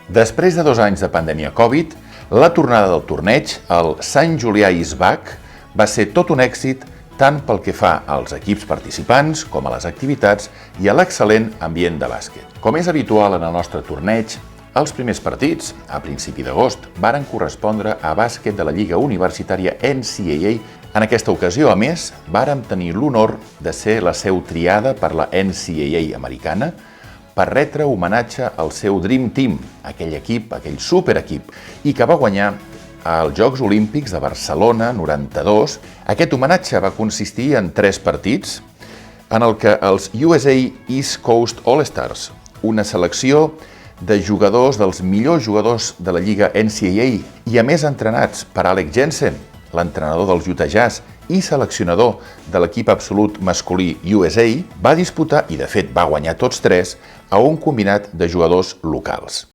Després de 2 anys de pandèmia Covid, la tornada del torneig, el Sant Julià Is Back, va ser tot un èxit tant pel que fa als equips participants com a les activitats i a l'excel·lent ambient de bàsquet. Com és habitual en el nostre torneig, els primers partits, a principi d'agost, varen correspondre a bàsquet de la Lliga Universitària NCAA. En aquesta ocasió, a més, vàrem tenir l'honor de ser la seu triada per la NCAA americana per retre homenatge al seu Dream Team, aquell equip, aquell superequip, i que va guanyar als Jocs Olímpics de Barcelona 92. Aquest homenatge va consistir en 3 partits, en el que els USA East Coast All-Stars, una selecció de jugadors dels millors jugadors de la Lliga NCAA i a més entrenats per Alex Jensen, l'entrenador dels Utah Jazz i seleccionador de l'equip absolut masculí USA, va disputar, i de fet va guanyar tots 3, a un combinat de jugadors locals.